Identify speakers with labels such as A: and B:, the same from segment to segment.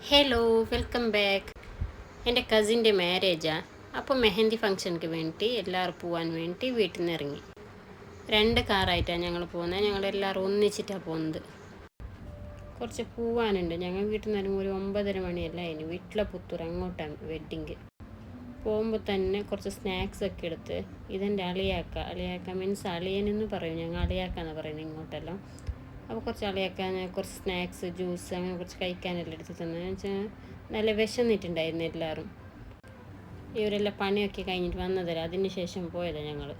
A: Hello, welcome back. എൻ്റെ കസിൻ്റെ മാരേജാണ്. അപ്പോൾ മെഹന്തി ഫംഗ്ഷനക്ക് വേണ്ടി എല്ലാവരും പോകാൻ വേണ്ടി വീട്ടിൽ നിന്ന് ഇറങ്ങി. 2 കാറായിട്ടാണ് ഞങ്ങൾ പോകുന്നത്. ഞങ്ങളെല്ലാവരും ഒന്നിച്ചിട്ടാണ് പോകുന്നത്. കുറച്ച് പോവാനുണ്ട്. ഞങ്ങൾ വീട്ടിൽ നിന്ന് ഇറങ്ങുമ്പോൾ ഒരു 9:30 മണിയല്ല അതിന് വീട്ടിലെ പുത്തൂർ അങ്ങോട്ടാണ് വെഡ്ഡിങ്. പോകുമ്പോൾ തന്നെ കുറച്ച് സ്നാക്സ് ഒക്കെ എടുത്ത് ഇതെൻ്റെ അളിയാക്ക മീൻസ് അളിയനെന്ന് പറയും, ഞങ്ങൾ അളിയാക്കാന്ന് പറയുന്നത് ഇങ്ങോട്ടെല്ലാം. അപ്പോൾ കുറച്ച് അളിയാക്കാൻ കുറച്ച് സ്നാക്സ്, ജ്യൂസ് അങ്ങനെ കുറച്ച് കഴിക്കാനെല്ലാം എടുത്ത് തന്നു. വെച്ചാൽ നല്ല വിശന്നിട്ടുണ്ടായിരുന്നു എല്ലാവരും. ഇവരെല്ലാം പണിയൊക്കെ കഴിഞ്ഞിട്ട് വന്നതല്ല, അതിന് ശേഷം പോയതാണ്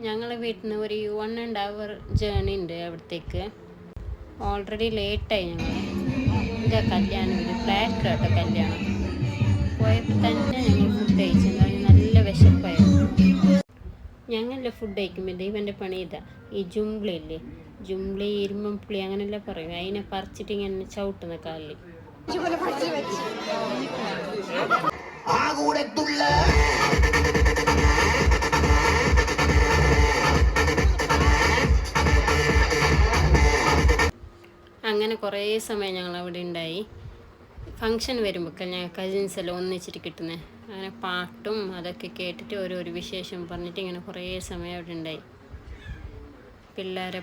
A: ഞങ്ങൾ വീട്ടിൽ നിന്ന് ഒരു 1.5 hour ജേണി ഉണ്ട് അവിടത്തേക്ക്. ഓൾറെഡി ലേറ്റായി. ഇതാ കല്യാണം, ഒരു ഫ്ലാറ്റ് കേട്ടോ കല്യാണം. പോയപ്പോൾ തന്നെ ഞങ്ങൾ ഫുഡ് കഴിച്ചു. നല്ല വിശപ്പായിരുന്നു. ഞങ്ങളെല്ലാം ഫുഡ് കഴിക്കുമ്പോൾ ഇവൻ്റെ പണി ഇതാ, ഈ ജുംബ്ലയില്ലേ, ജുംബ്ലി ഇരുമ്പുളി അങ്ങനെല്ലാം പറയും, അതിനെ പറിച്ചിട്ട് ഇങ്ങനെ ചവിട്ടുന്ന കാലിൽ. അങ്ങനെ കുറേ സമയം ഞങ്ങൾ അവിടെ ഉണ്ടായി. ഫങ്ഷൻ വരുമ്പോൾ ഞങ്ങൾ കസിൻസ് എല്ലാം ഒന്നിച്ചിട്ട് കിട്ടുന്നത്. അങ്ങനെ പാട്ടും അതൊക്കെ കേട്ടിട്ട് ഓരോരോ വിശേഷം പറഞ്ഞിട്ട് ഇങ്ങനെ കുറേ സമയം അവിടെ ഉണ്ടായി. പിള്ളേരെ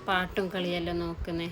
A: പാട്ടും കളിയെല്ലാം നോക്കുന്നേ.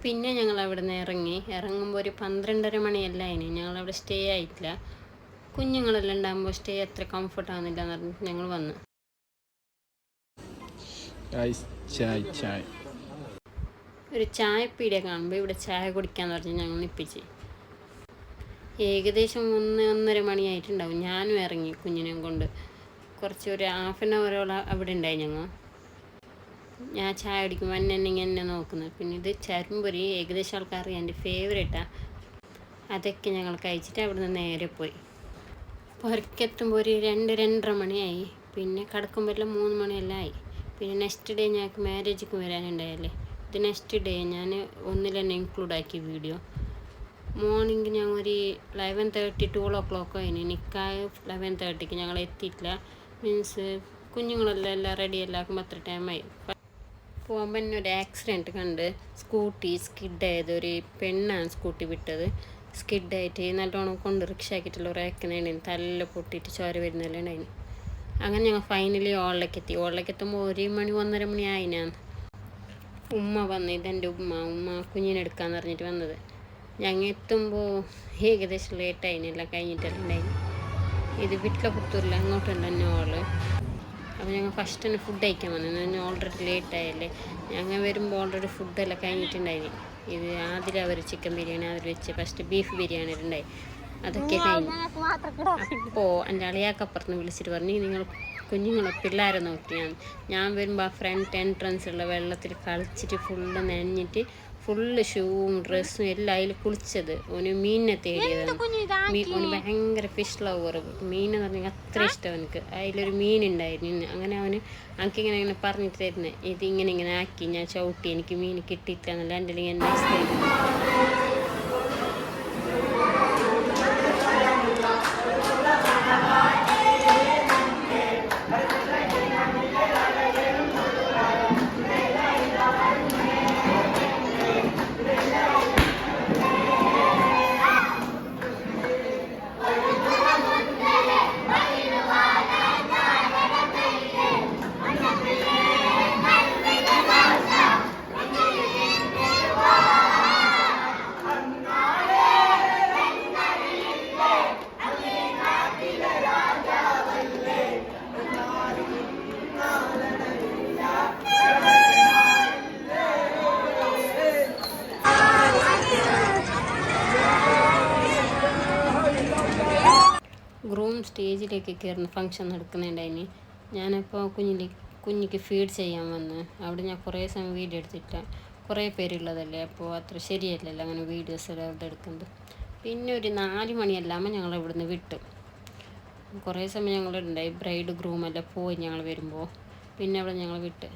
A: പിന്നെ ഞങ്ങൾ അവിടെ നിന്ന് ഇറങ്ങുമ്പോൾ ഒരു 12:30 മണിയല്ല അതിന്. ഞങ്ങളവിടെ സ്റ്റേ ആയിട്ടില്ല. കുഞ്ഞുങ്ങളെല്ലാം ഉണ്ടാകുമ്പോൾ സ്റ്റേ അത്ര കംഫർട്ട് ആവുന്നില്ല എന്ന് പറഞ്ഞിട്ട് ഞങ്ങൾ വന്നു. ഒരു ചായപ്പീടിയ കാണുമ്പോൾ ഇവിടെ ചായ കുടിക്കാന്ന് പറഞ്ഞ് ഞങ്ങൾ നിപ്പിച്ച്. ഏകദേശം 1-1:30 മണിയായിട്ടുണ്ടാവും. ഞാനും ഇറങ്ങി കുഞ്ഞിനെയും കൊണ്ട്. ഒരു 1/2 hour അവിടെ ഉണ്ടായി. ഞാൻ ചായ കുടിക്കുമ്പോൾ എന്നെ നോക്കുന്നത്. പിന്നെ ഇത് ചരുമ്പൊരി, ഏകദേശം ആൾക്കറിയാം എൻ്റെ ഫേവറേറ്റാണ്. അതൊക്കെ ഞങ്ങൾ കഴിച്ചിട്ട് അവിടെ നിന്ന് നേരെ പോയി. പുറക്കെത്തുമ്പോൾ ഒരു 2-2:30 മണിയായി. പിന്നെ കിടക്കുമ്പോൾ എല്ലാം 3 മണിയെല്ലാം ആയി. പിന്നെ നെക്സ്റ്റ് ഡേ ഞങ്ങൾക്ക് മാരേജിക്ക് വരാനുണ്ടായല്ലേ. ഇത് നെക്സ്റ്റ് ഡേ ഞാൻ ഒന്നിൽ തന്നെ ഇൻക്ലൂഡ് ആക്കി വീഡിയോ. മോർണിംഗ് ഞങ്ങൾ ഒരു 11:30-12 o'clock അതിന് നിക്കാഹ്. 11:30 ഞങ്ങൾ എത്തിയിട്ടില്ല. മീൻസ് കുഞ്ഞുങ്ങളെല്ലാം റെഡിയെല്ലാം ആക്കുമ്പോൾ അത്ര ടൈമായി. പോകുമ്പോൾ തന്നെ ഒരു ആക്സിഡൻറ്റ് കണ്ട് സ്കൂട്ടി സ്കിഡായത്. ഒരു പെണ്ണാണ് സ്കൂട്ടി വിട്ടത്. സ്കിഡായിട്ട് നല്ലോണം കൊണ്ട് റിക്ഷ ആക്കിയിട്ടുള്ള ഒരാക്കുന്നുണ്ടായിരുന്നു. തല പൊട്ടിയിട്ട് ചോര വരുന്നതെല്ലാം ഉണ്ടായിരുന്നു. അങ്ങനെ ഞങ്ങൾ ഫൈനലി ഓളിലേക്ക് എത്തുമ്പോൾ 1 മണി 1:30 മണി ആയിനാണ്. ഉമ്മ വന്ന്, ഇതെൻ്റെ ഉമ്മ കുഞ്ഞിനെടുക്കാന്ന് പറഞ്ഞിട്ട് വന്നത്. ഞങ്ങൾ എത്തുമ്പോൾ ഏകദേശം ലേറ്റായിനെല്ലാം കഴിഞ്ഞിട്ടെല്ലാം ഉണ്ടായിരുന്നു. ഇത് വീട്ടിലെ പുത്തൂരിൽ അങ്ങോട്ടുണ്ട് തന്നെ ഓള്. അപ്പോൾ ഞങ്ങൾ ഫസ്റ്റ് തന്നെ ഫുഡ് കഴിക്കാൻ വന്നത്. ഞാൻ ഓൾറെഡി ലേറ്റായല്ലേ. ഞങ്ങൾ വരുമ്പോൾ ഓൾറെഡി ഫുഡെല്ലാം കഴിഞ്ഞിട്ടുണ്ടായിരുന്നു. ഇത് ആദ്യം അവർ ചിക്കൻ ബിരിയാണി അതിൽ വെച്ച് ഫസ്റ്റ് ബീഫ് ബിരിയാണി ഉണ്ടായി. അതൊക്കെ കഴിഞ്ഞു. അപ്പോൾ എൻ്റെ അളിയാക്കപ്പുറത്ത് വിളിച്ചിട്ട് പറഞ്ഞു, നിങ്ങൾ കുഞ്ഞുങ്ങളെ പിള്ളേരെ നോക്കിയാണ്. ഞാൻ വരുമ്പോൾ ആ ഫ്രണ്ട് എൻട്രൻസുള്ള വെള്ളത്തിൽ കളിച്ചിട്ട് ഫുള്ള് നനഞ്ഞിട്ട് ഫുള്ള് ഷൂവും ഡ്രസ്സും എല്ലാം അതിൽ കുളിച്ചത്. ഓന് മീനിനെ തേടിയതാണ്. ഓന് ഭയങ്കര ഫിഷ് ലവർ. മീനെന്ന് പറഞ്ഞാൽ അത്ര ഇഷ്ടം അവനക്ക്. അതിലൊരു മീനുണ്ടായിരുന്നു. അങ്ങനെ എനിക്കിങ്ങനെ പറഞ്ഞിട്ട് തരുന്നത്, ഇത് ഇങ്ങനെ ആക്കി ഞാൻ ചവിട്ടി, എനിക്ക് മീൻ കിട്ടിയിട്ടില്ല എന്നല്ല എൻ്റെ എന്നെ ഇഷ്ടമായിരുന്നു. സ്റ്റേജിലേക്ക് കയറുന്ന ഫങ്ഷൻ നടക്കുന്നുണ്ടായിന്. ഞാനപ്പോൾ കുഞ്ഞിക്ക് ഫീഡ് ചെയ്യാൻ വന്ന് അവിടെ ഞാൻ കുറേ സമയം വീഡിയോ എടുത്തിട്ട കുറേ പേരുള്ളതല്ലേ, അപ്പോൾ അത്ര ശരിയല്ലല്ലോ അങ്ങനെ വീഡിയോസ് എല്ലാം എടുക്കുന്നത്. പിന്നെ ഒരു 4 മണിയെല്ലാമ്പോൾ ഞങ്ങൾ ഇവിടുന്ന് വിട്ടു. കുറേ സമയം ഞങ്ങളുണ്ടായി, ബ്രൈഡ് ഗ്രൂമെല്ലാം പോയി ഞങ്ങൾ വരുമ്പോൾ. പിന്നെ അവിടെ ഞങ്ങൾ വിട്ട്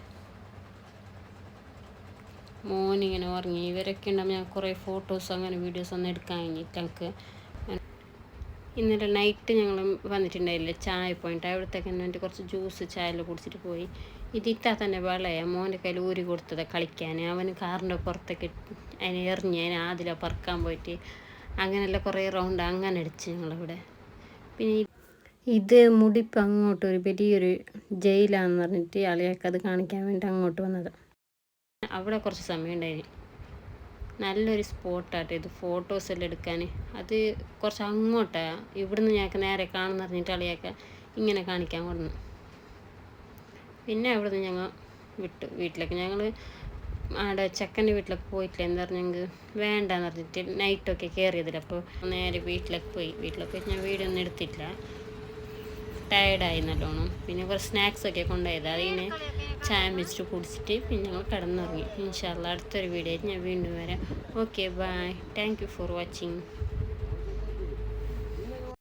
A: മോനിങ്ങനെ ഉറങ്ങി. ഇവരൊക്കെ ഉണ്ടാകുമ്പോൾ ഞാൻ കുറേ ഫോട്ടോസ് അങ്ങനെ വീഡിയോസ് ഒന്നും എടുക്കാൻ കഴിഞ്ഞിട്ട് ഞങ്ങൾക്ക്. ഇന്നലെ നൈറ്റ് ഞങ്ങൾ വന്നിട്ടുണ്ടായില്ലേ ചായ പോയിട്ട്, അവിടത്തേക്ക് വേണ്ടി കുറച്ച് ജ്യൂസ് ചായയെല്ലാം കുടിച്ചിട്ട് പോയി. ഇതിട്ടാ തന്നെ വെള്ളയാണ് മോൻ്റെ കയ്യിൽ ഊരി കൊടുത്തത് കളിക്കാൻ. അവന് കാറിൻ്റെ പുറത്തേക്ക് അതിനെ എറിഞ്ഞ് അതിനെ ആദ്യം പറക്കാൻ പോയിട്ട് അങ്ങനെയുള്ള കുറേ റൗണ്ട് അങ്ങനെ അടിച്ച് ഞങ്ങളിവിടെ. പിന്നെ ഇത് മുടിപ്പ് അങ്ങോട്ട് ഒരു വലിയൊരു ജയിലാണെന്ന് പറഞ്ഞിട്ട് അളിയൊക്കെ അത് കാണിക്കാൻ വേണ്ടി അങ്ങോട്ട് വന്നത്. അവിടെ കുറച്ച് സമയം ഉണ്ടായിന്. നല്ലൊരു സ്പോട്ടാട്ടോ ഇത് ഫോട്ടോസ് എല്ലാം എടുക്കാൻ. അത് കുറച്ച് അങ്ങോട്ടാണ്, ഇവിടുന്ന് ഞങ്ങൾക്ക് നേരെ കാണുന്ന പറഞ്ഞിട്ട് അളിയൊക്കെ ഇങ്ങനെ കാണിക്കാൻ കൊടുന്നു. പിന്നെ അവിടുന്ന് ഞങ്ങൾ വിട്ടു വീട്ടിലേക്ക്. ഞങ്ങൾ അവിടെ ചെക്കൻ്റെ വീട്ടിലൊക്കെ പോയിട്ടില്ല, എന്താ പറഞ്ഞാൽ ഞങ്ങൾക്ക് വേണ്ടാന്ന് പറഞ്ഞിട്ട് നൈറ്റൊക്കെ കയറിയതില്ല. അപ്പോൾ നേരെ വീട്ടിലേക്ക് പോയി. ഞാൻ വീഡിയോ ഒന്നും എടുത്തിട്ടില്ല, ടയർഡായി നല്ലോണം. പിന്നെ കുറച്ച് സ്നാക്സൊക്കെ കൊണ്ടുപോയത്, അതിനെ ചായ വെച്ചിട്ട് കുടിച്ചിട്ട് പിന്നെ ഞങ്ങൾ കിടന്നുറങ്ങി. ഇൻഷാ അല്ലാഹ് അടുത്തൊരു വീഡിയോ ആയിട്ട് ഞാൻ വീണ്ടും വരാം. Okay bye, thank you for watching.